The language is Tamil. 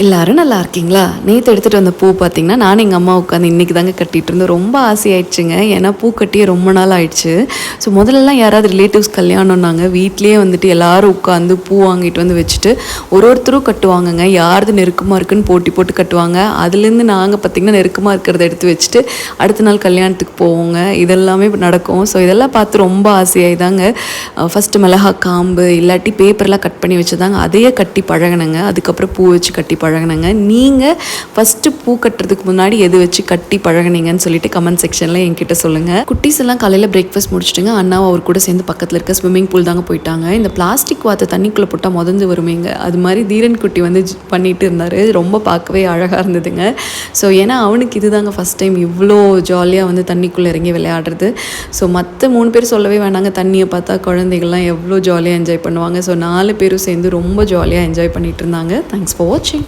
எல்லாரும் நல்லா இருக்கீங்களா? நேற்று எடுத்துகிட்டு வந்த பூ பார்த்திங்கன்னா நானும் எங்கள் அம்மா உட்காந்து இன்றைக்கி தாங்க கட்டிகிட்டு இருந்தோம். ரொம்ப ஆசையாயிடுச்சுங்க. ஏன்னா பூ கட்டியே ரொம்ப நாள் ஆயிடுச்சு. ஸோ முதல்லலாம் யாராவது ரிலேட்டிவ்ஸ் கல்யாணம்னாங்க வீட்லேயே வந்துட்டு எல்லோரும் உட்காந்து பூ வாங்கிட்டு வந்து வச்சுட்டு ஒருத்தரும் கட்டுவாங்கங்க. யாரது நெருக்கமாக இருக்குன்னு போட்டி போட்டு கட்டுவாங்க. அதுலேருந்து நாங்கள் பார்த்திங்கன்னா நெருக்கமாக இருக்கிறத எடுத்து வச்சுட்டு அடுத்த நாள் கல்யாணத்துக்கு போவோங்க. இதெல்லாமே நடக்கும். ஸோ இதெல்லாம் பார்த்து ரொம்ப ஆசையாகி தாங்க ஃபஸ்ட்டு மிளகா காம்பு இல்லாட்டி பேப்பர்லாம் கட் பண்ணி வச்சுதாங்க அதையே கட்டி பழகினங்க. அதுக்கப்புறம் பூ வச்சு கட்டி பழகினங்க. நீங்கள் ஃபஸ்ட்டு பூ கட்டுறதுக்கு முன்னாடி எது வச்சு கட்டி பழகினீங்கன்னு சொல்லிட்டு கமெண்ட் செக்ஷனில் என்கிட்ட சொல்லுங்கள். குட்டீஸ் எல்லாம் காலையில் பிரேக்ஃபாஸ்ட் முடிச்சுட்டுங்க அண்ணாவும் அவர் கூட சேர்ந்து பக்கத்தில் இருக்க ஸ்விம்மிங் பூல் தாங்க போயிட்டாங்க. இந்த பிளாஸ்டிக் வாத்தை தண்ணிக்குள்ளே போட்டால் முதந்து வருமேங்க, அது மாதிரி தீரன் குட்டி வந்து பண்ணிட்டு இருந்தார். ரொம்ப பார்க்கவே அழகாக இருந்ததுங்க. ஸோ ஏன்னா அவனுக்கு இதுதாங்க ஃபஸ்ட் டைம் இவ்வளோ ஜாலியாக வந்து தண்ணிக்குள்ளே இறங்கி விளையாடுறது. ஸோ மற்ற 3 பேர் சொல்லவே வேணாங்க. தண்ணியை பார்த்தா குழந்தைகள்லாம் எவ்வளோ ஜாலியாக என்ஜாய் பண்ணுவாங்க. ஸோ 4 பேரும் சேர்ந்து ரொம்ப ஜாலியாக என்ஜாய் பண்ணிட்டு இருந்தாங்க. தேங்க்ஸ் ஃபார் வாட்சிங்.